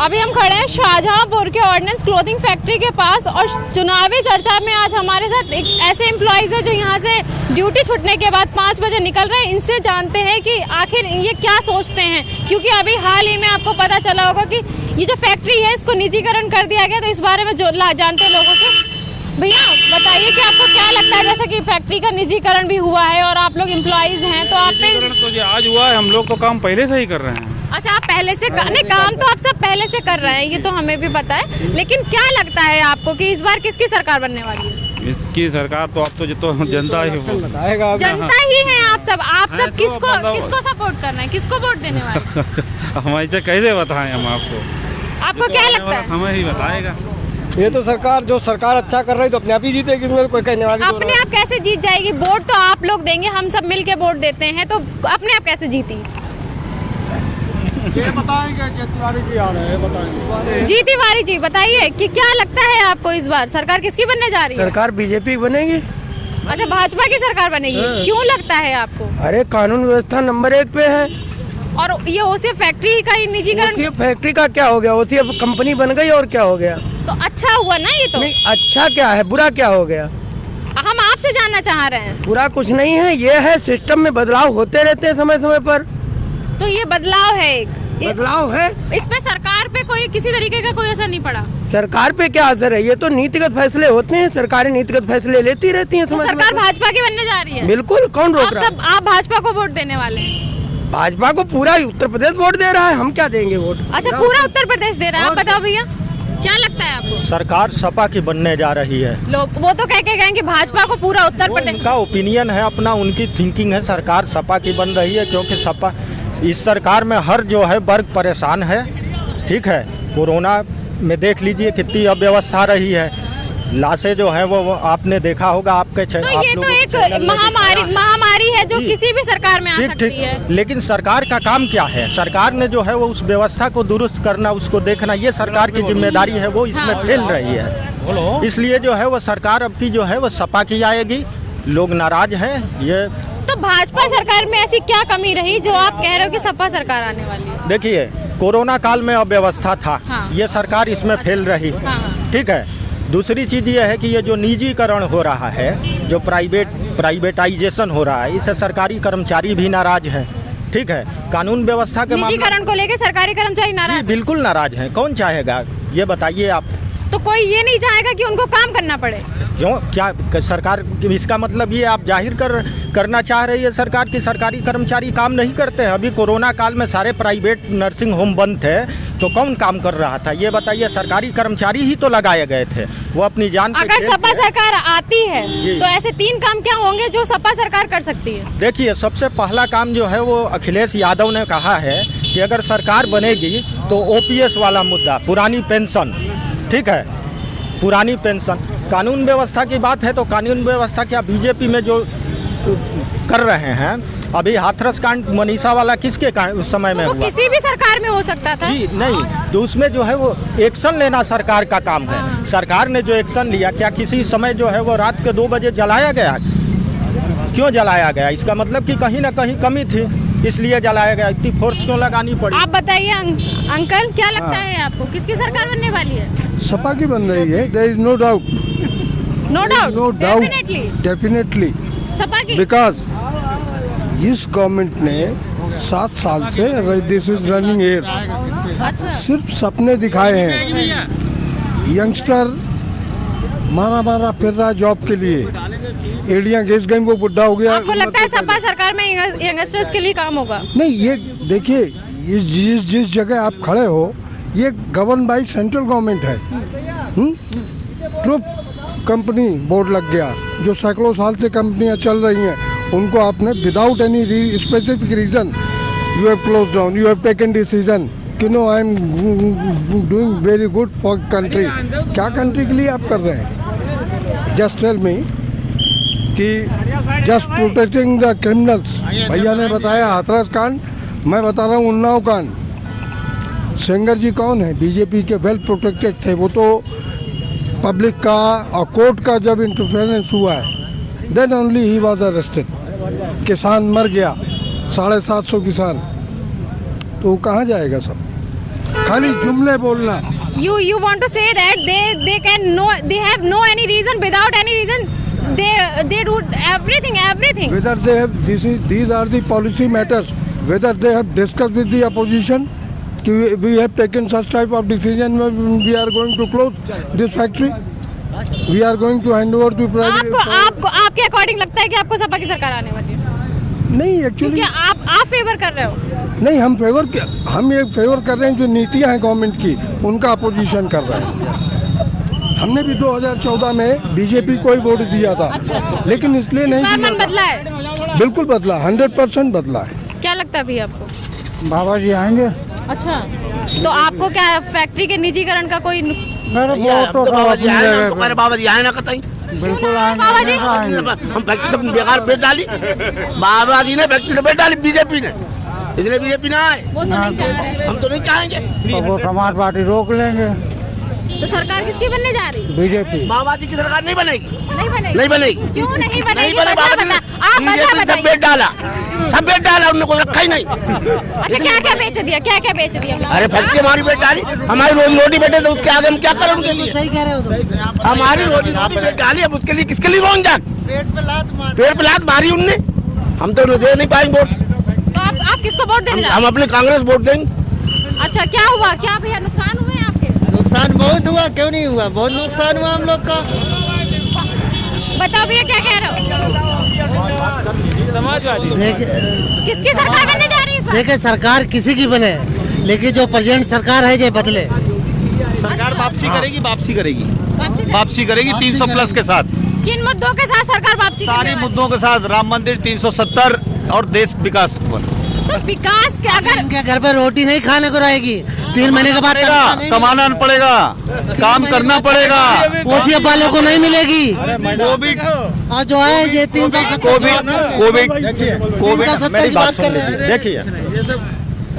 अभी हम खड़े हैं शाहजहांपुर के ऑर्डिनेंस क्लोथिंग फैक्ट्री के पास और चुनावी चर्चा में आज हमारे साथ एक ऐसे एम्प्लॉयज़ हैं जो यहाँ से ड्यूटी छूटने के बाद 5 बजे निकल रहे हैं। इनसे जानते हैं कि आखिर ये क्या सोचते हैं, क्योंकि अभी हाल ही में आपको पता चला होगा कि ये जो फैक्ट्री है इसको निजीकरण कर दिया गया। तो इस बारे में जो जानते हैं लोगों से, भैया बताइए कि आपको क्या लगता है, जैसे कि फैक्ट्री का निजीकरण भी हुआ है और आप लोग एम्प्लॉयज़ हैं, तो आपने तो ये आज हुआ है, हम लोग तो काम पहले से ही कर रहे हैं। अच्छा, आप पहले से नहीं, काम तो आप सब पहले से कर रहे हैं, ये तो हमें भी पता है, लेकिन क्या लगता है आपको कि इस बार किसकी सरकार बनने वाली है? इसकी सरकार तो आप तो जनता ही बताएगा। जनता ही है। आप सब किसको सपोर्ट कर रहे हैं, किसको वोट देने वाले हैं? हम ऐसे कैसे बताएं हम आपको क्या लगता है? समय ही बताएगा। ये तो जो सरकार अच्छा कर रही है तो अपने आप ही जीतेगी, इसमें कोई कहने वाली अपने आप कैसे जीत जाएगी? वोट तो आप लोग देंगे, हम सब मिल के वोट देते हैं, तो अपने आप कैसे जीती? ये बताएंगे तिवारी जी आ रहे हैं, बताएंगे जी तिवारी जी बताइए कि क्या लगता है आपको इस बार सरकार किसकी बनने जा रही है? सरकार बीजेपी बनेगी। अच्छा, भाजपा की सरकार बनेगी, क्यों लगता है आपको? अरे कानून व्यवस्था नंबर 1 पे है। और ये ओसी फैक्ट्री का ही निजीकरण, फैक्ट्री का क्या हो गया? ओसी अब कंपनी बन गई और क्या हो गया? तो अच्छा हुआ ना ये तो? नहीं, अच्छा क्या है, बुरा क्या हो गया? हम आपसे जानना चाह रहे हैं। बुरा कुछ नहीं है, ये है सिस्टम में बदलाव होते रहते हैं समय समय पर। तो ये बदलाव है, एक बदलाव है, इस पे सरकार पे कोई किसी तरीके का कोई असर नहीं पड़ा? सरकार पे क्या असर है? ये तो नीतिगत फैसले होते हैं, सरकारें नीतिगत फैसले लेती रहती हैं। तो सरकार भाजपा की बनने जा रही है? बिल्कुल, कौन रोक रहा है? आप भाजपा को वोट देने वाले हैं? भाजपा को पूरा उत्तर प्रदेश वोट दे रहा है, हम क्या देंगे वोट? अच्छा, पूरा उत्तर प्रदेश दे रहा है। आप बताओ भैया, क्या लगता है आपको? सरकार सपा की बनने जा रही है। लोग वो तो कह के गए कि भाजपा को पूरा उत्तर प्रदेश, उनका ओपिनियन है अपना, उनकी थिंकिंग है। सरकार सपा की बन रही है क्योंकि सपा, इस सरकार में हर जो है वर्ग परेशान है। ठीक है, कोरोना में देख लीजिए कितनी अव्यवस्था रही है, लाशें जो है वो आपने देखा होगा आपके तो ये तो एक महामारी है जो किसी भी सरकार में आ सकती है। लेकिन सरकार का काम क्या है? सरकार ने जो है वो उस व्यवस्था को दुरुस्त करना, उसको देखना, ये सरकार की जिम्मेदारी है, वो इसमें फेल रही है। इसलिए जो है वो सरकार अब की जो है वो सपा की आएगी। लोग नाराज हैं। ये तो भाजपा सरकार में ऐसी क्या कमी रही जो आप कह रहे हो कि सपा सरकार आने वाली है? देखिए, कोरोना काल में अव्यवस्था था, ये सरकार इसमें फेल रही। ठीक है, दूसरी चीज़ ये है कि ये जो निजीकरण हो रहा है, जो प्राइवेटाइजेशन हो रहा है, इससे सरकारी कर्मचारी भी नाराज हैं। ठीक है, कानून व्यवस्था के निजीकरण को लेकर सरकारी कर्मचारी नाराज? बिल्कुल नाराज हैं। कौन चाहेगा? ये बताइए आप। तो कोई ये नहीं चाहेगा कि उनको काम करना पड़े? क्यों? क्या सरकार, इसका मतलब ये आप जाहिर करना चाह रही है सरकार की सरकारी कर्मचारी काम नहीं करते हैं? अभी कोरोना काल में सारे प्राइवेट नर्सिंग होम बंद थे, तो कौन काम कर रहा था? ये बताइए, सरकारी कर्मचारी ही तो लगाए गए थे, वो अपनी जान पे अगर सपा सरकार आती है तो ऐसे 3 काम क्या होंगे जो सपा सरकार कर सकती है? देखिए, सबसे पहला काम जो है वो अखिलेश यादव ने कहा है कि अगर सरकार बनेगी तो ओपीएस वाला मुद्दा, पुरानी पेंशन, ठीक है, पुरानी पेंशन, कानून व्यवस्था की बात है तो कानून व्यवस्था क्या बीजेपी में जो कर रहे हैं, अभी हाथरस कांड मनीषा वाला किसके उस समय में हुआ? किसी भी सरकार में हो सकता था जी, नहीं, तो उसमें जो है वो एक्शन लेना सरकार का काम है। सरकार ने जो एक्शन लिया, क्या किसी समय जो है वो रात के 2 बजे जलाया गया? क्यों जलाया गया? इसका मतलब कि कहीं ना कहीं कमी थी, इसलिए जलाया गया। इतनी फोर्स क्यों लगानी पड़ी? आप बताइए अंकल, क्या लगता है आपको किसकी सरकार बनने वाली है? सपा की बन रही है, there is no doubt. No doubt, definitely Sapa की। बिकॉज इस गवर्नमेंट ने 7 साल से दिस इज रनिंग एयर, अच्छा, सिर्फ सपने दिखाए हैं। यंगस्टर मारा फिर रहा जॉब के लिए, एड़ियाँ घिस गई, वो बुढ़ा हो गया। आपको लगता है सपा सरकार में यंगस्टर्स के लिए काम होगा? नहीं, ये देखिए, जिस जगह आप खड़े हो, ये गवर्न बाई सेंट्रल गवर्नमेंट है। ट्रुप कंपनी बोर्ड लग गया, जो सैकड़ों साल से कंपनियां चल रही हैं, उनको आपने without any specific reason you have close down, you have taken decision कि no I am doing very good for country. क्या कंट्री के लिए आप कर रहे हैं? जस्ट टेल मी कि जस्ट प्रोटेक्टिंग द क्रिमिनल्स। भैया ने बताया हाथरस कांड, मैं बता रहा हूँ उन्नाव कांड। सेंगर जी कौन है? बीजेपी के वेल प्रोटेक्टेड थे, वो तो पब्लिक का और कोर्ट का जब इंटरफेरेंस हुआ है, then only he was arrested. किसान मर गया, 750 किसान, तो वो कहाँ जाएगा सब? खाली जुमले बोलना। You want to say that they can no, they have no any reason, without any reason they do everything. Whether they have these are the policy matters. Whether they have discussed with the opposition, we have taken such type of decision. We are going to close this factory. We are going to hand over to private. आपको आपके according लगता है कि आपको सपा की सरकार आने वाली है? नहीं, एक्चुअली क्योंकि आप फेवर कर रहे हो। नहीं, हम ये फेवर कर रहे हैं जो नीतियां हैं गवर्नमेंट की, उनका अपोजिशन कर रहे हैं। हमने भी 2014 में बीजेपी को ही वोट दिया था। अच्छा। लेकिन इसलिए नहीं इस बार दिया मन था। बदला है? बिल्कुल बदला, 100% बदला है। क्या लगता है भैया आपको? बाबा जी आएंगे। अच्छा, तो आपको क्या फैक्ट्री के निजीकरण का कोई बाबा जी आए ना कतई, बिल्कुल बाबा जी हम फैक्ट्री सब बेकार बेच डाली। बाबा जी ने फैक्ट्री से बेच डाली, बीजेपी ने, इसलिए बीजेपी ना आए। वो तो नहीं चाह रहे। हम तो नहीं चाहेंगे। तो वो समाज पार्टी रोक लेंगे। तो सरकार किसकी बनने जा रही? बीजेपी। बाबा जी की सरकार नहीं बनेगी, नहीं बनेगी। नहीं बनेगी। क्यों नहीं बनेगी? नहीं बने, बाबा जी आप ने वजह सब बेच डाला, सब बेच डाला, उन्होंने कोई रखा ही नहीं। अच्छा, क्या क्या बेच दिया? क्या क्या बेच दिया? अरे फैक्ट्री हमारी बेच डाली, हमारी रोजी रोटी बेटे तो उसके आगे हम क्या करें उनके लिए? सही कह रहे हो। हमारी रोजी रोटी बेच डाली, अब उसके लिए किसके लिए रोन जाए? पेड़ पे लात मारी उनने, हम तो दे नहीं पाएंगे वोट। तो आप किसको वोट देने जा रहे हम अपने कांग्रेस वोट देंगे। अच्छा, क्या हुआ? क्या भैया नुकसान हुए आपके? नुकसान बहुत हुआ, क्यों नहीं हुआ, बहुत नुकसान हुआ हम लोग का। बताओ भैया, क्या कह रहे हो? समाजवादी किसकी सरकार बनने जा रही है इस बार? देखिए, सरकार किसी की बने, लेकिन जो प्रेजेंट सरकार है ये बदले। सरकार वापसी करेगी, वापसी करेगी, वापसी वापसी करेगी 300 प्लस के साथ, किन मुद्दों के साथ सरकार वापसी करने सारे वाली है? मुद्दों के साथ, राम मंदिर 370 और देश विकास पर। तो विकास के अगर इनके घर पे रोटी नहीं खाने को रहेगी, 3 महीने के बाद कमाना पड़ेगा, काम करना पड़ेगा, पोसिया वालों को नहीं मिलेगी। कोविड और जो है ये 370 कोविड मेरी बात सुन लीजिए। देखिए,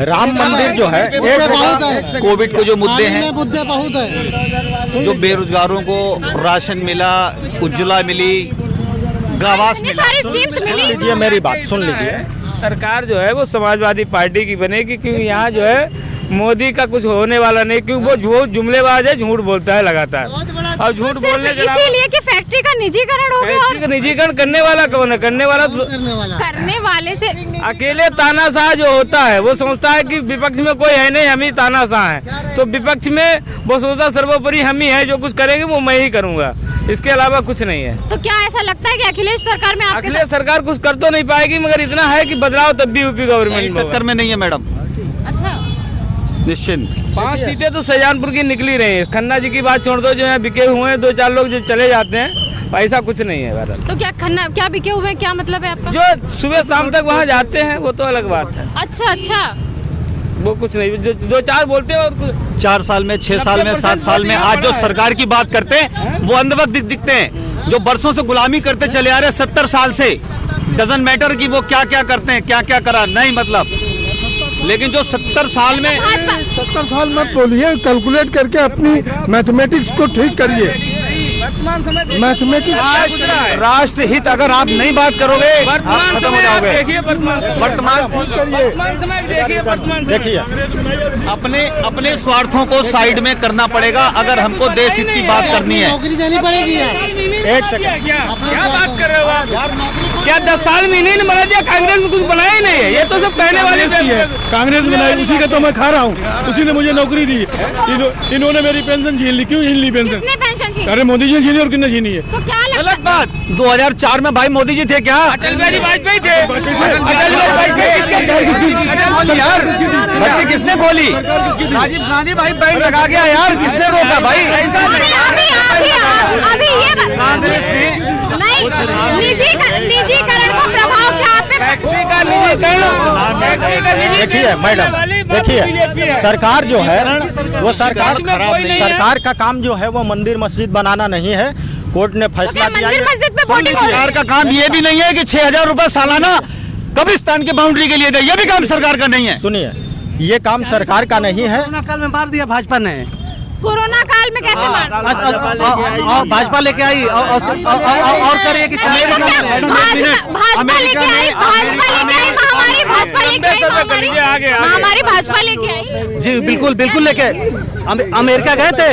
राम मंदिर जो है, कोविड के जो मुद्दे हैं, मुद्दे बहुत है। जो बेरोजगारों को राशन मिला, उज्ज्वला मिली, आवास इतनी मिला। सारी स्कीम्स सुन मिली। लीजिए, मेरी बात सुन लीजिए। सरकार जो है वो समाजवादी पार्टी की बनेगी, क्योंकि यहाँ जो है मोदी का कुछ होने वाला नहीं, क्योंकि वो जुमलेबाज है, झूठ बोलता है लगातार। और झूठ तो बोलने सिर्फ के अलावा इसीलिए कि फैक्ट्री का निजीकरण हो गया और फैक्ट्री का निजीकरण करने वाला कौन है? करने वाला करने वाले से अकेले तानाशाह जो होता है वो सोचता है कि विपक्ष में कोई है नहीं, हम ही तानाशाह हैं। तो विपक्ष में वो सोचता सर्वोपरि हम ही है, जो कुछ करेंगे वो मैं ही करूंगा, इसके अलावा कुछ नहीं है। तो क्या ऐसा लगता है कि अखिलेश सरकार में आपके अखिलेश सरकार कुछ कर तो नहीं पाएगी, मगर इतना है कि बदलाव तब भी यूपी गवर्नमेंट में टक्कर में नहीं है मैडम, अच्छा, निश्चिंत। 5 सीटें तो शाहजहानपुर की निकली रही है। खन्ना जी की बात छोड़ दो, जो यहाँ बिके हुए हैं 2-4 लोग जो चले जाते हैं, ऐसा कुछ नहीं है बहरहाल। तो क्या खन्ना क्या बिके हुए हैं? क्या मतलब है आपका? जो सुबह शाम तक वहाँ जाते हैं वो तो अलग बात है, अच्छा अच्छा, वो कुछ नहीं, जो 2-4 बोलते हैं और कुछ 4 साल में, 6 साल में, 7 साल में, आज जो सरकार की बात करते हैं वो अंधभक्त दिखते हैं। जो बरसों से गुलामी करते चले आ रहे 70 साल से, डजंट मैटर कि वो क्या क्या करते हैं, क्या क्या करा, नहीं मतलब, लेकिन जो 70 साल में 70 साल मत बोलिए, कैलकुलेट करके अपनी मैथमेटिक्स को ठीक करिए। मैथमेटिक्स राष्ट्र हित अगर आप नहीं बात करोगे, आप वर्तमान खत्म हो समय आप जाओगे। देखिए, वर्तमान समय देखिए, वर्तमान समय देखिए, अपने स्वार्थों को साइड में करना पड़ेगा अगर हमको देश हित की बात करनी है। नौकरी देनी पड़ेगी यार। एक सेकंड, क्या बात कर रहे हो आप? क्या 10 साल में नहीं बना दिया? कांग्रेस में कुछ बनाया ही नहीं है, ये तो सब कहने वाली है। कांग्रेस बनाई, उसी का तो मैं खा रहा हूँ, उसी ने मुझे नौकरी दी। इन्होंने मेरी पेंशन छीन ली। क्यों छीन ली पेंशन? किसने पेंशन छीनी? अरे मोदी जी ने छीनी और किसने छीनी है? तो क्या लगता गलत बात। 2004 में भाई मोदी जी थे क्या? अटल बिहारी वाजपेयी थे। यार भर्ती किसने खोली? राजीव गांधी भाई बैंड लगा गया यार, किसने रोका भाई? अभी ये निजीकरण का प्रभाव क्या आप पे? फैक्ट्री का निजीकरण, देखिए मैडम, देखिए सरकार जो है वो सरकार का काम जो है वो मंदिर मस्जिद बनाना नहीं है। कोर्ट ने फैसला तो दिया मंदिर मस्जिद पे वोटिंग हो रही है? सरकार का काम ये भी नहीं है कि 6,000 रुपए सालाना कब्रिस्तान की बाउंड्री के लिए दे, ये भी काम सरकार का नहीं है। सुनिए, ये काम सरकार का नहीं है। कोरोना काल में मार दिया भाजपा ने, कोरोना काल में कैसे मार? और भाजपा लेके आई और करे कि भाजपा लेके आई महामारी भाजपा लेके आई, आगे महामारी भाजपा लेके आई। जी बिल्कुल बिल्कुल लेके अमेरिका गए थे,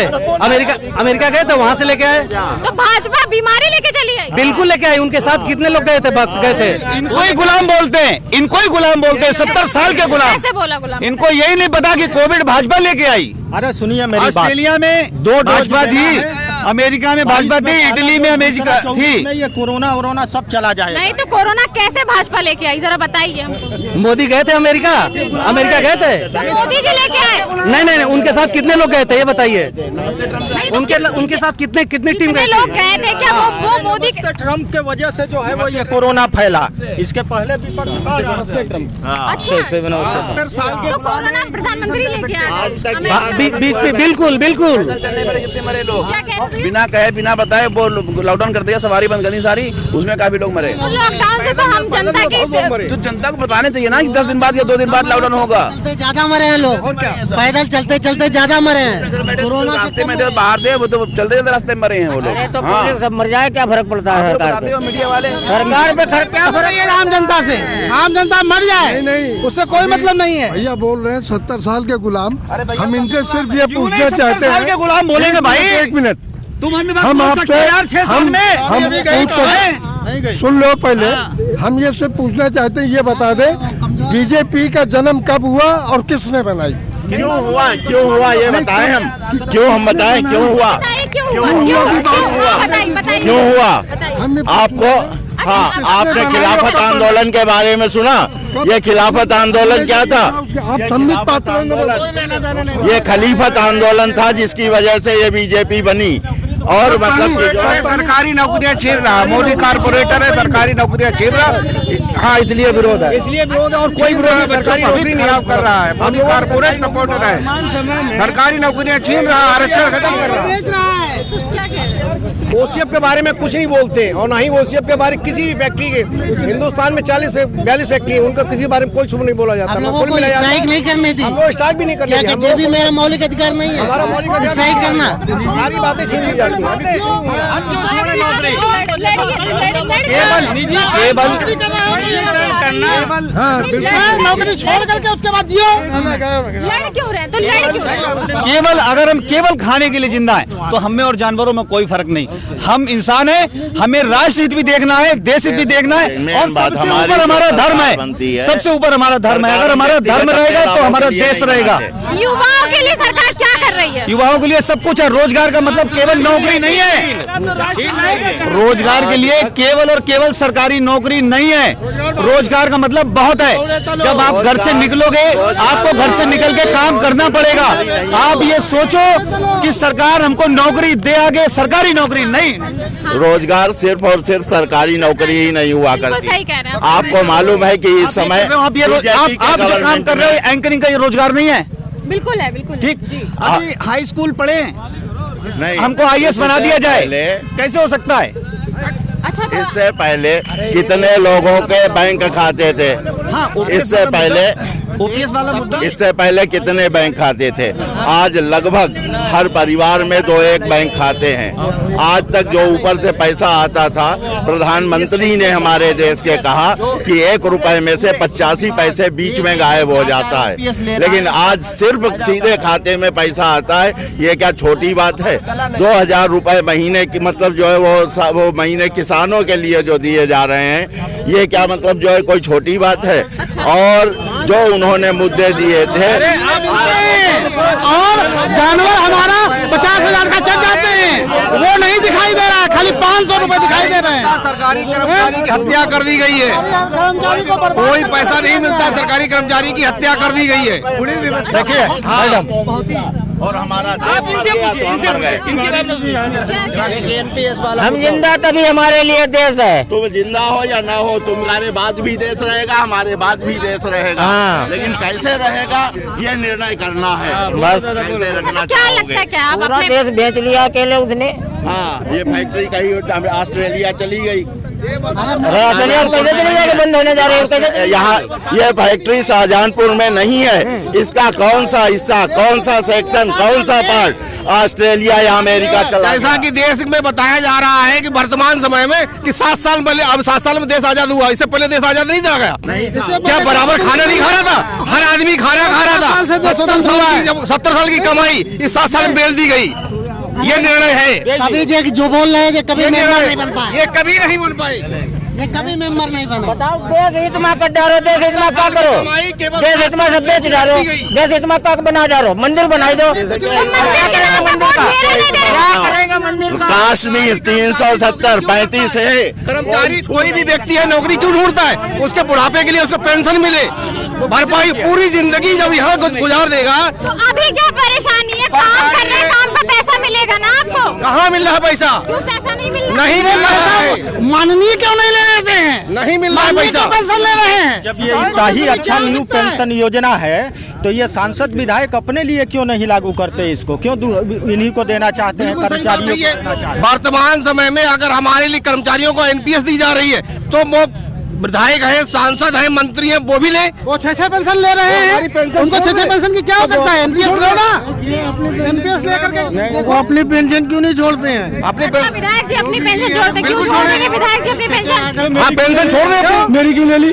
अमेरिका गए थे, वहाँ से लेके आए। तो भाजपा बीमारी लेके चली आई। बिल्कुल लेके आए। उनके साथ कितने लोग गए थे? इनको ही गुलाम बोलते हैं, इनको ही गुलाम बोलते हैं, 70 साल के गुलाम। कैसे बोला गुलाम? इनको यही नहीं पता कि कोविड भाजपा लेके आई। अरे सुनिए मेरी बात। ऑस्ट्रेलिया में 2 भाजपा थी, अमेरिका में भाजपा थी, इटली में अमेरिका थी। में ये कोरोना सब चला जाएगा। नहीं तो कोरोना कैसे भाजपा लेके आई, जरा बताइए हमको। मोदी गए थे अमेरिका गए थे। मोदी जी लेके आए। नहीं, उनके साथ कितने लोग गए थे ये बताइए। उनके साथ कितने टीम कितने गए लोग गए थे? क्या वो मोदी ट्रम्प के वजह से जो है वो ये कोरोना फैला। इसके पहले विपक्ष का अच्छा तो कोरोना प्रधानमंत्री लेके आए। बिल्कुल क्या कह रहे थे? बिना कहे बिना बताए वो लॉकडाउन कर दिया, सवारी बंद कर दी सारी, उसमें काफी लोग मरे। लॉकडाउन से तो हम जनता की तो जनता को बताने चाहिए ना कि 10 दिन बाद या 2 दिन बाद लॉकडाउन होगा। ज्यादा मरे हैं लोग, पैदल चलते चलते ज्यादा मरे हैं। कोरोना रास्ते में जो बाहर थे वो तो चलते चलते रास्ते में मरे हैं वो लोग। तो सब मर जाए, क्या फर्क पड़ता है बताते हो मीडिया वाले। सरकार पे क्या फर्क है आम जनता से? आम जनता मर जाए नहीं, उससे कोई मतलब नहीं है। भैया बोल रहे हैं 70 साल के गुलाम। हम इनसे सिर्फ ये पूछना चाहते हैं। के गुलाम बोलेंगे भाई। 1 मिनट तुम हम आपसे यार 6 साल में हम पूछ सकते, सुन लो पहले। हम ये सिर्फ पूछना चाहते हैं, ये बता दे बीजेपी का जन्म कब हुआ और किसने बनाई? क्यों हुआ ये बताएं हम। क्यों हम बताएं क्यों हुआ? क्यों हुआ आपको? हाँ, आपने खिलाफत आंदोलन के बारे में सुना? ये खिलाफत आंदोलन क्या था? आप सम्मित पात्र ये खलीफत आंदोलन था जिसकी वजह से ये बीजेपी बनी। और मतलब सरकारी नौकरियां छीन रहा, मोदी कारपोरेटर है, सरकारी नौकरियां छीन रहा। हाँ, इसलिए विरोध है। और कोई विरोध सरकारी नौकरी नहीं कर रहा है। मोदी कारपोरेट सपोर्टर है, सरकारी नौकरियां छीन रहा, आरक्षण खत्म कर रहा है। ओसीएफ के बारे में कुछ नहीं बोलते और ना ही ओसीएफ के बारे में किसी भी फैक्ट्री के। हिंदुस्तान में 40-42 फैक्ट्री है, उनका किसी बारे में कोई शुभ नहीं बोला जाता। स्ट्राइक नहीं करनी थी, वो स्ट्राइक भी नहीं करनी थी। जो भी मेरा मौलिक अधिकार नहीं है, हमारा मौलिक अधिकार स्ट्राइक करना, सारी बातें छीन ली जाती हैं। नौकरी छोड़ करके उसके बाद जियो। लड़ क्यों रहे? तो लड़ क्यों रहे? केवल अगर हम केवल खाने के लिए जिंदा हैं तो हमें और जानवरों में कोई फर्क नहीं। हम इंसान हैं, हमें राष्ट्रहित भी देखना है, देश हित भी देखना है, और सबसे ऊपर हमारा धर्म है। सबसे ऊपर हमारा धर्म है। अगर हमारा धर्म रहेगा तो हमारा देश रहेगा। युवाओं के लिए सरकार क्या कर रही है? युवाओं के लिए सब कुछ है। रोजगार का मतलब केवल नौकरी नहीं है। रोजगार के लिए केवल और केवल सरकारी नौकरी नहीं है। रोजगार का मतलब बहुत है। जब आप घर से निकलोगे, आपको घर से निकल के काम करना पड़ेगा। आप ये सोचो कि सरकार हमको नौकरी दे आगे, सरकारी नौकरी नहीं। रोजगार सिर्फ और सिर्फ सरकारी नौकरी ही नहीं हुआ करती। सही कह रहे हैं। आपको मालूम है कि इस समय आप जो काम कर रहे हो एंकरिंग का, ये रोजगार नहीं है। बिल्कुल है, बिल्कुल। ठीक, अभी हाई स्कूल पढ़े, नहीं, हमको आईएएस बना दिया जाए, कैसे हो सकता है? अच्छा तो इससे पहले कितने लोगों के बैंक खाते थे? हाँ, इससे पहले ओपीएस वाला मुद्दा। इससे पहले कितने बैंक खाते थे? आज लगभग हर परिवार में 2-1 बैंक खाते हैं। आज तक जो ऊपर से पैसा आता था, प्रधानमंत्री ने हमारे देश के कहा कि 1 रुपए में से 85 पैसे बीच में गायब हो जाता है। लेकिन आज सिर्फ सीधे खाते में पैसा आता है। ये क्या छोटी बात है? 2000 रुपए महीने की मतलब जो है वो महीने किसानों के लिए जो दिए जा रहे हैं, ये क्या मतलब जो है कोई छोटी बात है? और जो उन्होंने मुद्दे दिए थे, और जानवर हमारा 50,000 का चल जाते हैं, वो नहीं दिखाई दे रहा है, खाली 500 रुपए दिखाई दे रहे हैं। सरकारी कर्मचारी की हत्या कर दी गई है, कोई पैसा नहीं मिलता। सरकारी कर्मचारी की हत्या कर दी गई है। देखिए मैडम, और हमारा देश मर गया तो हम मर गए। हम जिंदा तभी हमारे लिए देश है। तुम जिंदा हो या ना हो, तुम्हारे बाद भी देश रहेगा, हमारे बाद भी देश रहेगा। लेकिन कैसे रहेगा ये निर्णय करना है। बस कैसे रखना क्या लगता है? क्या आप अपने देश बेच लिया अकेले उसने। हाँ, ये फैक्ट्री कहीं ऑस्ट्रेलिया चली गई। बंद होने जा रहे हैं। यहाँ ये फैक्ट्री शाहजहांपुर में नहीं है, इसका कौन सा हिस्सा, कौन सा सेक्शन, कौन सा पार्ट ऑस्ट्रेलिया या अमेरिका चला? जैसा कि देश में बताया जा रहा है कि वर्तमान समय में कि 7 साल पहले, अब 7 साल में देश आजाद हुआ, इससे पहले देश आजाद नहीं था गया? क्या बराबर खाना नहीं खा रहा था? हर आदमी खाना खा रहा था। 70 साल की कमाई इस 7 साल में बेच दी गई। ये निर्णय है। कभी जो बोल रहे हैं कि कभी मेंबर नहीं बन पाए, ये कभी नहीं बन पाए, ये कभी मेंबर नहीं बने। बताओ, देश हितमा कर डालो, देश हितमा क्या करो, देश हितमा सब बेच डालो, देश हितमा का बना डालो, मंदिर बनाई दो। कश्मीर 370 35 है। कर्मचारी कोई भी व्यक्ति है, नौकरी क्यों ढूंढता है? उसके बुढ़ापे के लिए उसको पेंशन मिले, भरपाई पूरी जिंदगी जब यहाँ गुजार देगा। तो अभी क्या परेशानी है? काम कर रहे हैं, काम का पैसा मिलेगा ना आपको? कहाँ मिल रहा है पैसा? क्यों पैसा नहीं मिल रहा? नहीं मिल रहा है। माननीय क्यों नहीं ले लेते हैं? नहीं मिल रहा है पैसा। पेंशन ले रहे हैं। जब ये इतना ही अच्छा न्यू पेंशन योजना है तो ये सांसद विधायक अपने लिए क्यों नहीं लागू करते? इसको क्यों इन्हीं को देना चाहते हैं, कर्मचारियों को देना चाहते हैं? वर्तमान समय में अगर हमारे लिए कर्मचारियों को एनपीएस दी जा रही है तो वो विधायक है, सांसद है, मंत्री है, वो भी ले। वो 6 पेंशन ले रहे हैं, उनको 6 पेंशन की क्या हो सकता है? एनपीएस लो ना, एनपीएस लेकर के वो अपनी पेंशन क्यों नहीं छोड़ते हैं? अपनी विधायक जी अपनी पेंशन छोड़ते क्यों? छोड़ेंगे विधायक जी अपनी पेंशन? हाँ, पेंशन छोड़ दे। मेरी क्यों ले ली?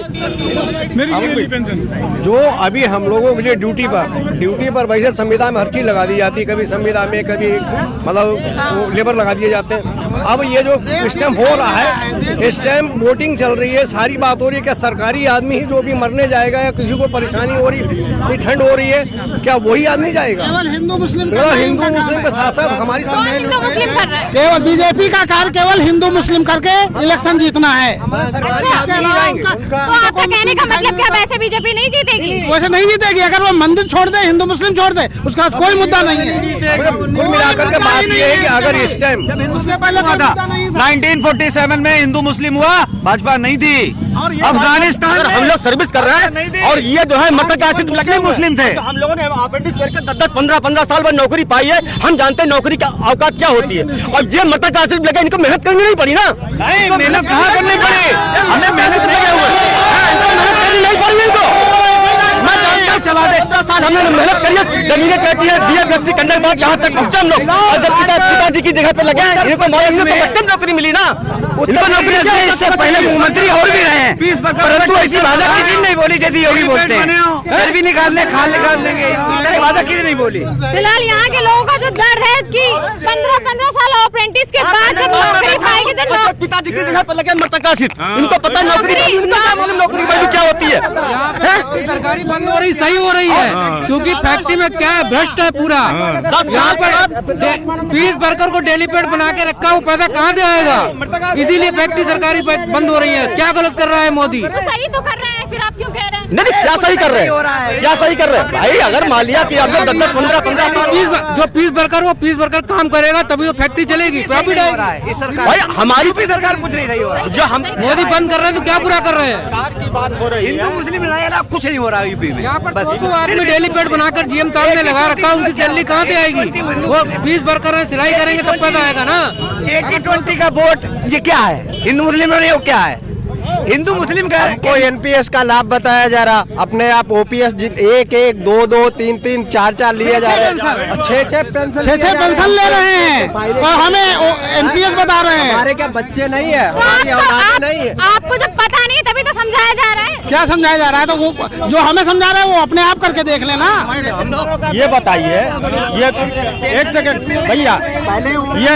मेरी पेंशन जो अभी हम लोगों के लिए ड्यूटी पर वैसे संविधान में हर चीज लगा दी जाती है, कभी संविधान में, कभी मतलब लेबर लगा दिए जाते हैं। अब ये जो सिस्टम हो रहा है, इस टाइम वोटिंग चल रही है, सारी बात हो रही है, क्या सरकारी आदमी ही जो भी मरने जाएगा या किसी को परेशानी हो रही, कोई ठंड हो रही है, क्या वही आदमी जाएगा? केवल हिंदू मुस्लिम के साथ साथ हमारी हिंदू मुस्लिम कर रहे हैं। केवल बीजेपी का कार्य केवल हिंदू मुस्लिम करके इलेक्शन जीतना है। तो आपका कहने का मतलब क्या, वैसे बीजेपी नहीं जीतेगी? वैसे नहीं जीतेगी। अगर वो मंदिर छोड़ दे, हिंदू मुस्लिम छोड़ दे, उसका कोई मुद्दा नहीं है। कुल मिलाकर के बात ये है कि अगर इस टाइम उसके पहले कोई मुद्दा नहीं था। 1947 में हिंदू मुस्लिम हुआ, भाजपा नहीं थी। अफगानिस्तान हम लोग सर्विस कर रहे हैं और ये जो है मतदाता मुस्लिम थे। हम लोगों ने अप्रेंटिस करके 10-15 साल बाद नौकरी पाई है। हम जानते हैं नौकरी का औकात क्या होती है, और ये मतदाता लगे, इनको मेहनत करनी नहीं पड़ी ना। मेहनत कहाँ करनी पड़ी? हमें मेहनत नहीं हुए, मेहनत करनी नहीं पड़ी इनको। मैं जानता चला दे, 15 साल हमने मेहनत करी है, जमीनें कहती है, BFSC करने के बाद यहाँ तक पहुँचे हम लोग। और जब पिताजी की जगह पे लगे, इनको कम नौकरी मिली ना। इनको नौकरी इससे पहले मुख्यमंत्री और भी रहे हैं, परंतु ऐसी भाषा किसी ने नहीं बोली जैसी योगी बोलते हैं। चर्बी निकालने, खाल निकाल लेंगे, इस तरह भाषा किसी नहीं बोली। फिलहाल यहाँ के लोगों का जो दर्द है कि 15 साल अप्रेंटिस के बाद जब नौकरी पाएगी तो पिताजी की जगह पे लगे मतकासित, इनको पता नौकरी नौकरी क्या होती है। सरकारी बंद हो रही, सही हो रही है, क्योंकि फैक्ट्री में क्या है, भ्रष्ट है पूरा। यहाँ पर 20 वर्कर को डेली पेड बना के रखा, वो पैसा कहाँ से आएगा? इसीलिए फैक्ट्री सरकारी बंद हो रही है। क्या गलत कर रहा है मोदी? तो सही तो कर रहे हैं, फिर आप क्यों कह रहे हैं? नहीं, क्या सही कर रहे हैं, क्या सही कर रहे हैं भाई? अगर मान लिया कि आप लोग 10-15 जो 20 वर्कर, वो 20 वर्कर काम करेगा तभी वो फैक्ट्री चलेगी, प्रॉफिट आएगी। भाई हमारी भी सरकार कुछ नहीं रही, जो हम मोदी बंद कर रहे हैं तो क्या पूरा कर रहे हैं? की बात हो रही है, हिंदू मुस्लिम कुछ नहीं हो रहा यूपी में। यहाँ पर तो आदमी डेली पेड बनाकर जीएम सामने लगा रखा, उनकी सैलरी कहाँ से आएगी? वो 20 वर्कर है, सिलाई करेंगे तब पैसा आएगा ना। 80-20 का वोट ये क्या है? हिंदू मुस्लिम में वो क्या है? हिंदू मुस्लिम का कोई एनपीएस का लाभ बताया जा रहा, अपने आप ओपीएस 1-1, 2-2, 3-3, 4-4 लिए जा रहे हैं, 6-6 पेंशन ले रहे हैं और हमें एनपीएस बता रहे हैं। हमारे क्या बच्चे नहीं है, तो आपको जब पता नहीं तभी तो समझाया जा रहा है। क्या समझाया जा रहा है? तो वो जो हमें समझा रहे हैं वो अपने आप करके देख लेना। ये बताइए, ये 1 सेकंड भैया, ये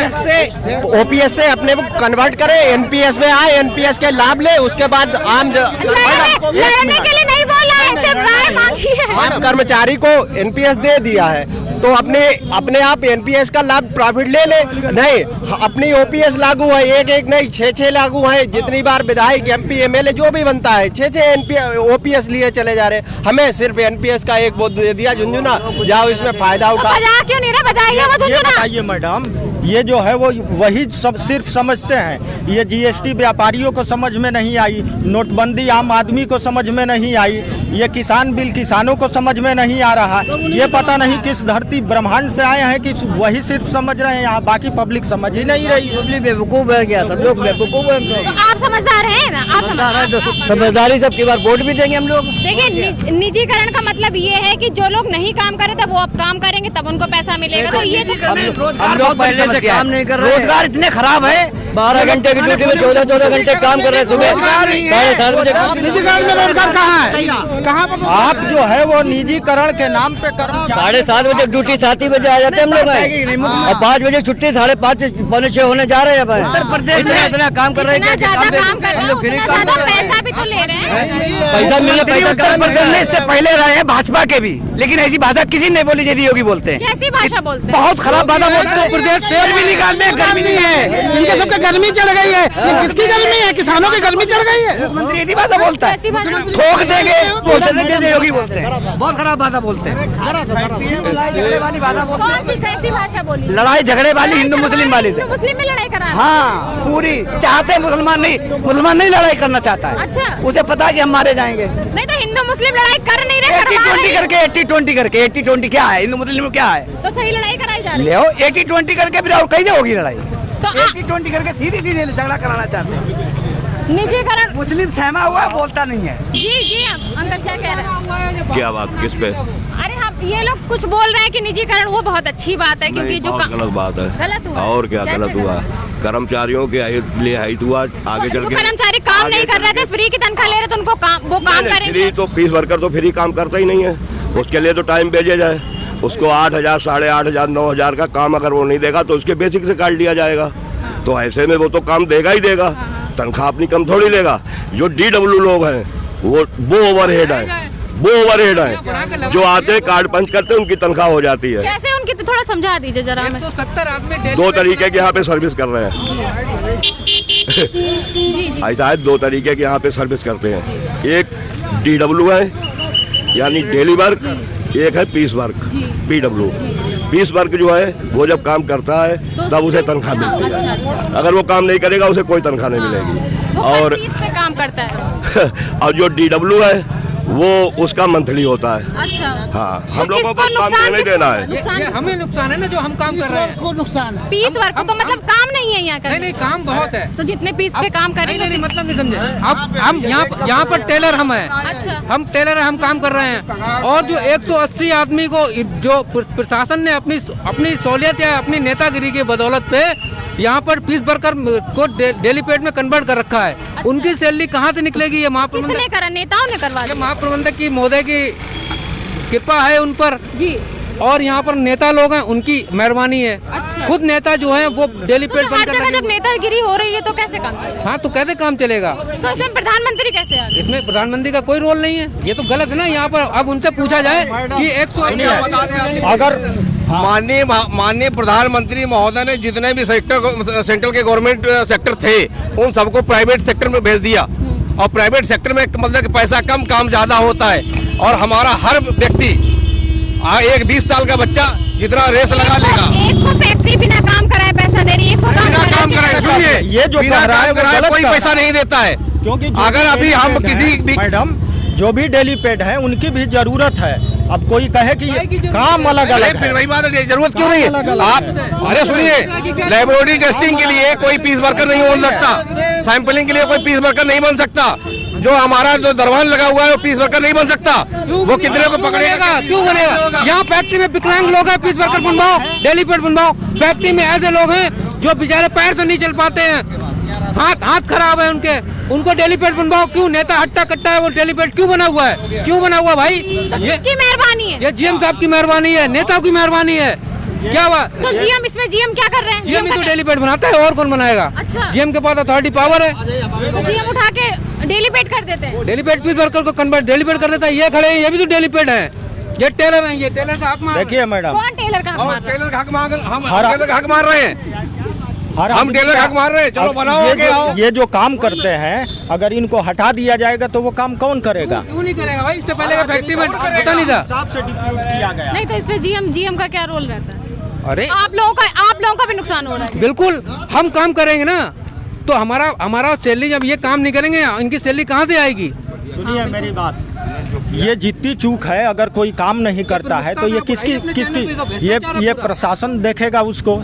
ओपीएस से अपने को कन्वर्ट करे, एनपीएस में आए, एनपीएस के लाभ ले, उसके बाद लड़ने के लिए नहीं बोला है, सिर्फ राय मांगी है। आम कर्मचारी को एनपीएस दे दिया है तो अपने आप एनपीएस का लाभ प्रॉफिट ले नहीं, अपनी ओपीएस लागू है, 1-1 नहीं 6-6 लागू है। जितनी बार विधायक, एमपी, एमएलए जो भी बनता है, 6-6 ओपीएस लिए चले जा रहे। हमें सिर्फ एनपीएस का एक वो दे दिया, झुंझुना जाओ इसमें फायदा उठा। बजा क्यों नहीं रहा? बजाइए वो झुंझुना। बताइए मैडम, ये जो है वो वही सब सिर्फ समझते हैं। ये जीएसटी व्यापारियों को समझ में नहीं आई, नोटबंदी आम आदमी को समझ में नहीं आई, ये किसान बिल किसानों को समझ में नहीं आ रहा, ये पता नहीं किस धरती धरती ब्रह्मांड से आए हैं कि वही सिर्फ समझ रहे हैं, यहाँ बाकी पब्लिक समझ ही नहीं रही है। बेवकूफ है क्या? सब लोग बेवकूफ है। तो आप समझदार हैं ना? आप समझदारी सबकी बार वोट भी देंगे हम लोग। देखिए, निजीकरण का मतलब ये है कि जो लोग नहीं काम कर रहे थे वो अब काम करेंगे, तब उनको पैसा मिलेगा। तो ये हम लोग पहले से काम नहीं कर रहे, रोजगार इतने खराब है। 12 घंटे की ड्यूटी में 14-14 घंटे काम कर रहे हैं। सुबह 7:30 बजे। निजीकरण में रोजगार कहाँ है? कहाँ पर? आप जो है वो निजीकरण के नाम पे कर्मचारी 7:30 बजे ड्यूटी 7 बजे आ जाते हैं हम लोग और 5 बजे छुट्टी, 5:30 पौने 6 होने जा रहे हैं। उत्तर प्रदेश में इतना काम कर रहे हैं, पैसा भी तो ले रहे हैं। पैसा मिलने उत्तर प्रदेश में इससे पहले रहे हैं भाजपा के भी, लेकिन ऐसी भाषा किसी ने बोली जैसी योगी बोलते हैं। कैसी भाषा बोलते हैं? बहुत खराब भाषा बोलते हैं। प्रदेश से भी निकालते हैं, गर्मी नहीं है। इनके सबके गर्मी चढ़ गई है। किसकी गर्मी है? किसानों की गर्मी चढ़ गई है। मुख्यमंत्री ऐसी भाषा बोलता है, ठोक देंगे बोलते हैं जैसे योगी बोलते हैं। बहुत खराब भाषा बोलते हैं, लड़ाई वाली भाषा बोलते हैं। कैसी भाषा बोली? लड़ाई झगड़े वाली, हिंदू मुस्लिम वाली से। मुस्लिम में लड़ाई करा? हाँ, पूरी चाहते हैं। मुसलमान नहीं लड़ाई करना चाहता है। अच्छा, उसे पता है कि हम मारे जाएंगे। नहीं तो हिंदू मुस्लिम लड़ाई कर नहीं रहे, 80-20 करके 80-20 क्या है? हिंदू मुस्लिम में क्या है? तो सही लड़ाई कराई जा रही है। ले 80-20 करके फिर और कैसे होगी लड़ाई? तो 80-20 करके सीधी झगड़ा कराना चाहते हैं। निजीकरण मुस्लिम सहमा हुआ है, बोलता नहीं है। जी अंकल क्या कह रहे हैं? क्या बात, किस पे? अरे हम ये लोग कुछ बोल रहे हैं कि निजीकरण वो बहुत अच्छी बात है, क्योंकि जो गलत बात है। गलत हुआ। और क्या गलत हुआ? कर्मचारियों के लिए हित हुआ। आगे चल के कर्मचारी काम नहीं कर रहे थे, फ्री की तनख्वाह ले रहे थे, उनको वो काम करेंगे। फ्री तो पीस वर्कर तो फ्री काम करता ही नहीं है। उसके लिए तो टाइम भेजा जाए। उसको 8,000, 8,500, 9,000 का काम अगर वो नहीं देगा तो उसके बेसिक से काट लिया जाएगा। तो ऐसे में वो तो काम देगा ही देगा, तनख्वाह अपनी कम थोड़ी लेगा। जो DW लोग हैं वो ओवरहेड है, जो आते हैं कार्ड पंच करते हैं, उनकी तनख्वाह हो जाती है। कैसे उनकी? तो थोड़ा समझा दीजिए जरा हमें। 170 आदमी 2 तरीके के यहाँ पे सर्विस कर रहे हैं। जी ऐसा है, 2 तरीके के यहाँ पे सर्विस करते हैं। एक DW है यानी डेली वर्क, एक है piece work PW। Piece work जो है वो जब काम करता है तब उसे तनख्वाह मिलती है। अगर वो काम नहीं करेगा उसे कोई तनख्वाह नहीं मिलेगी। और पीस पे काम करता है। और जो DW है वो उसका मंथली होता है। अच्छा, हाँ, हम लोगों को काम नहीं देना है। हमें नुकसान है ना, जो हम काम कर रहे हैं को नुकसान है। पीस वर्क तो मतलब काम नहीं है यहाँ का? नहीं, काम बहुत है। तो जितने पीस पे काम करेंगे नहीं, मतलब नहीं समझे। अब हम यहाँ पर टेलर हम हैं। अच्छा, हम टेलर हैं, हम काम कर रहे हैं। और जो 180 आदमी को जो प्रशासन ने अपनी सहूलियत या अपनी नेतागिरी की बदौलत पे यहाँ पर पीस वर्कर को डेली पेड में कन्वर्ट कर रखा है। अच्छा। उनकी सैलरी कहाँ से निकलेगी? ये किसने करा? नेताओं ने करवा दिया। महाप्रबंधक की महोदय की कृपा है उन पर जी, और यहाँ पर नेता लोग हैं, उनकी मेहरबानी है। अच्छा। खुद नेता जो हैं वो डेली पेड हर जगह जब नेतागिरी हो रही है तो कैसे काम करेगा? हाँ, तो कैसे काम चलेगा? तो इसमें प्रधानमंत्री कैसे आ गए? इसमें प्रधानमंत्री का कोई रोल नहीं है। ये तो गलत है ना। यहाँ पर अब उनसे पूछा जाए कि 180 अगर माननीय प्रधानमंत्री महोदय ने जितने भी सेंट्रल के गवर्नमेंट सेक्टर थे उन सबको प्राइवेट सेक्टर में भेज दिया, और प्राइवेट सेक्टर में मतलब कि पैसा कम, काम ज्यादा होता है। और हमारा हर व्यक्ति एक 20 साल का बच्चा जितना रेस लगा लेगा। एक को फैक्ट्री बिना काम कराए पैसा दे रही है, एक को बिना काम कराए। सुनिए, ये जो बिना काम कराए कोई पैसा नहीं देता है। क्योंकि अगर अभी हम किसी भी मैडम जो भी डेली पेड है उनकी भी जरूरत है। अब कोई कहे कि काम अलग अलग फिर वही बात है, जरूरत क्यों नहीं है? आप अरे सुनिए, लेबोरेटरी टेस्टिंग के लिए कोई पीस वर्कर नहीं बन सकता, सैंपलिंग के लिए कोई पीस वर्कर नहीं बन सकता। जो हमारा जो दरवान लगा हुआ है वो पीस वर्कर नहीं बन सकता। वो कितने को पकड़ेगा? क्यों बनेगा? यहाँ फैक्ट्री में विकलांग लोग हैं, पीस वर्कर बनवाओ, डेली पेड बनवाओ। फैक्ट्री में ऐसे लोग हैं जो बेचारे पैर से नहीं चल पाते हैं, हाथ खराब है उनको डेली पेड बनवाओ। क्यों? नेता हट्टा कट्टा है, वो डेली पेड क्यों बना हुआ है? क्यों बना हुआ भाई? तो किसकी मेहरबानी है? ये GM साहब की मेहरबानी है, नेताओं की मेहरबानी है। क्या बात? तो इसमें GM क्या कर रहे हैं? GM तो डेली पेड बनाता है, और कौन बनाएगा? अच्छा। GM के पास अथॉरिटी पावर है, तो GM उठा के डेली पेड कर देते हैं। डेली पेड पीस वर्कर को कन्वर्ट डेली पेड कर देता है। ये खड़े हैं, ये भी तो डेली पेड है। ये टेलर है, ये टेलर का हक मार। देखिए मैडम, कौन टेलर का हक मार रहा है? टेलर का हक मार रहे हैं। हम टेलर का हक मार रहे हैं। चलो बनाओ, आगे आओ। ये जो काम करते हैं अगर इनको हटा दिया जाएगा तो वो काम कौन करेगा? क्यों नहीं करेगा भाई? इससे पहले फैक्ट्री में पता नहीं था। सबसे डिस्प्यूट किया गया। नहीं तो इस पे GM का क्या रोल रहता है? अरे आप लोगों का भी नुकसान हो रहा है। बिल्कुल, हम काम करेंगे ना तो हमारा सैलरी, जब ये काम नहीं करेंगे इनकी सैलरी कहाँ से आएगी? सुनिए मेरी बात, जो ये जितनी चूक है, अगर कोई काम नहीं करता है तो ये किसकी ये प्रशासन देखेगा उसको।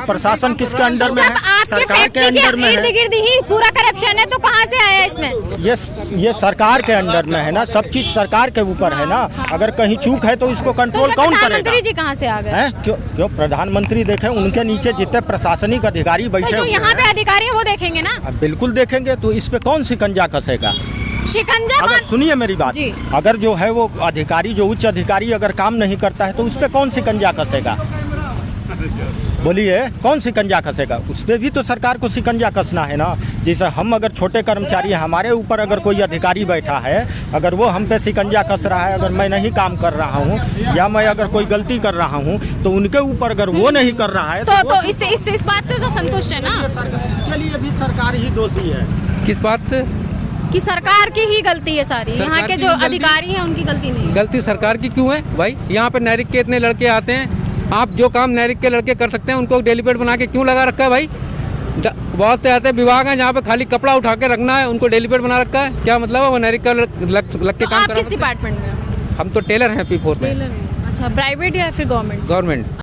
प्रशासन किसके अंडर में है? जब आपके सरकार के फैक्ट्री अंडर में इर्द है। गिर्द ही पूरा करप्शन है तो कहाँ से आया इसमें? ये सरकार के अंडर में है ना, सब चीज सरकार के ऊपर है ना। अगर कहीं चूक है तो इसको कंट्रोल कौन करेगा? प्रधानमंत्री जी कहाँ से आ गए? क्यों प्रधानमंत्री देखे, उनके नीचे जितने प्रशासनिक अधिकारी तो बैठे जो हुए यहाँ पे अधिकारी है वो देखेंगे ना। हैं, बिल्कुल देखेंगे। तो इस पे कौन शिकंजा कसेगा? शिकंजा अगर कौन? सुनिए मेरी बात, जी। अगर जो है वो अधिकारी, जो उच्च अधिकारी अगर काम नहीं करता है तो उस पे कौन शिकंजा कसेगा? बोलिए, कौन शिकंजा कसेगा? उस पे भी तो सरकार को शिकंजा कसना है ना। जैसे हम अगर छोटे कर्मचारी हैं, हमारे ऊपर अगर कोई अधिकारी बैठा है, अगर वो हम पे शिकंजा कस रहा है, अगर मैं नहीं काम कर रहा हूँ या मैं अगर कोई गलती कर रहा हूँ तो उनके ऊपर अगर वो नहीं कर रहा है तो इससे इस बात से तो संतुष्ट है ना इसके लिए भी सरकार ही दोषी है। किस बात से? कि सरकार की ही गलती है सारी, सरकार यहाँ के की जो गलती- अधिकारी हैं उनकी गलती नहीं है। गलती सरकार की क्यों है भाई? यहाँ पे नैरिक के इतने लड़के आते हैं, आप जो काम नैरिक के लड़के कर सकते हैं उनको डेलीपेड बना के क्यों लगा रखा है भाई? बहुत से ऐसे विभाग हैं जहाँ पे खाली कपड़ा उठा के रखना है, उनको डेलीपेड बना रखा है। क्या मतलब है? वो नैरिक का लग के तो काम आप करा किस सकते हैं। डिपार्टमेंट में? हम तो टेलर हैं P4 में। अच्छा, प्राइवेट या फिर गवर्नमेंट? गवर्नमेंट।